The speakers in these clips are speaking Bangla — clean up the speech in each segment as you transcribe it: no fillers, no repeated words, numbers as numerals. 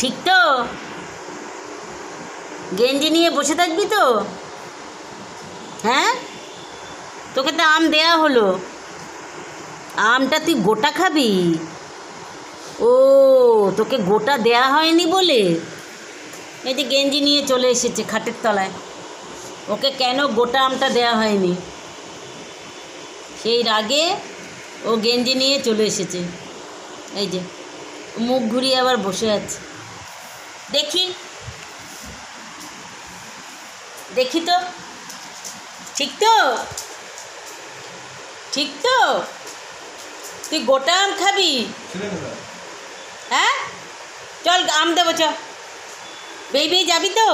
ঠিক তো? গেঞ্জি নিয়ে বসে থাকবি তো? হ্যাঁ, তোকে তো আম দেয়া হলো, আমটা তুই গোটা খাবি? ও, তোকে গোটা দেয়া হয়নি বলে এই যে গেঞ্জি নিয়ে চলে এসেছে খাটের তলায়। ওকে কেন গোটা আমটা দেয়া হয়নি সেই রাগে ও গেঞ্জি নিয়ে চলে এসেছে। এই যে মুখ ঘুরিয়ে আবার বসে আছে। দেখি দেখি তো, ঠিক তো? ঠিক তো? তুই গোটা আম খাবি? হ্যাঁ, চল আম দেবো, চ। বেবি যাবি তো?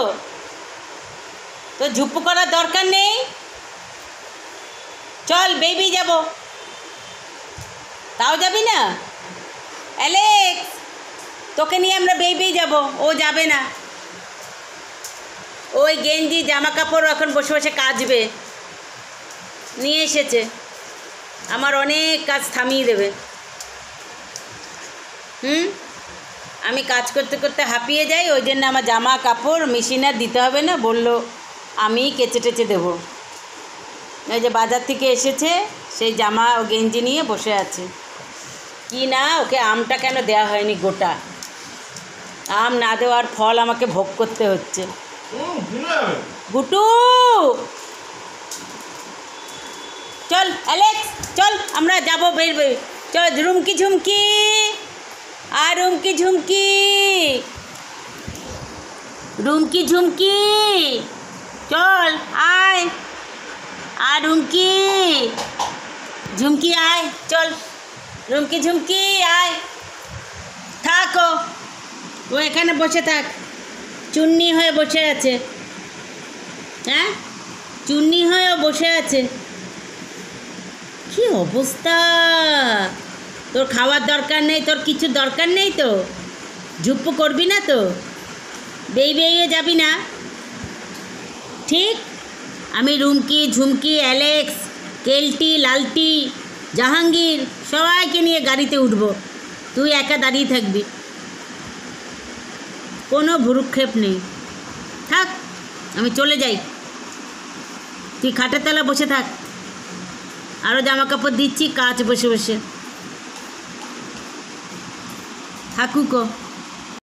তো ঝুপ্পু করার দরকার নেই, চল বেবি যাব। তাও যাবি না? অ্যালেক্স, তোকে নিয়ে আমরা বেবি যাব, ও যাবে না। ওই গেঞ্জি জামা কাপড় এখন বসে বসে কাচবে, নিয়ে এসেছে। আমার অনেক কাজ থামিয়ে দেবে। আমি কাজ করতে করতে হাঁপিয়ে যাই, ওই জন্য আমার জামা কাপড় মেশিন আর দিতে হবে না, বললো আমি কেচে টেচে দেবো। এই যে বাজার থেকে এসেছে, সেই জামা ও গেঞ্জি নিয়ে বসে আছে। কি না, ওকে আমটা কেন দেওয়া হয়নি গোটা? আম না দেওয়ার ফল আমাকে ভোগ করতে হচ্ছে। গুটু, চল অ্যালেক্স, চল আমরা যাবো, বের বের চল। রুমকি ঝুমকি, আর রুমকি ঝুমকি, রুমকি ঝুমকি, চল আয়। আর রুমকি ঝুমকি আয়, চল। রুমকি ঝুমকি আয়, থাক, ও এখানে বসে থাক, চুন্নি হয়ে বসে আছে। হ্যাঁ, চুন্নি হয়েও বসে আছে। কি অবস্থা! তোর খাওয়ার দরকার নেই, তোর কিছু দরকার নেই তো? ঝুপ্পু করবি না তো? বেইয়ে যাবি না? ঠিক, আমি রুমকি ঝুমকি অ্যালেক্স কেলটি লালটি জাহাঙ্গীর সবাইকে নিয়ে গাড়িতে উঠবো, তুই একা দাঁড়িয়ে থাকবি। কোনো ভুরুক্ষেপ নেই, থাক, আমি চলে যাই, তুই খাটের তলা বসে থাক। আরও জামা কাপড় দিচ্ছি, কাচ বসে বসে থাকুক।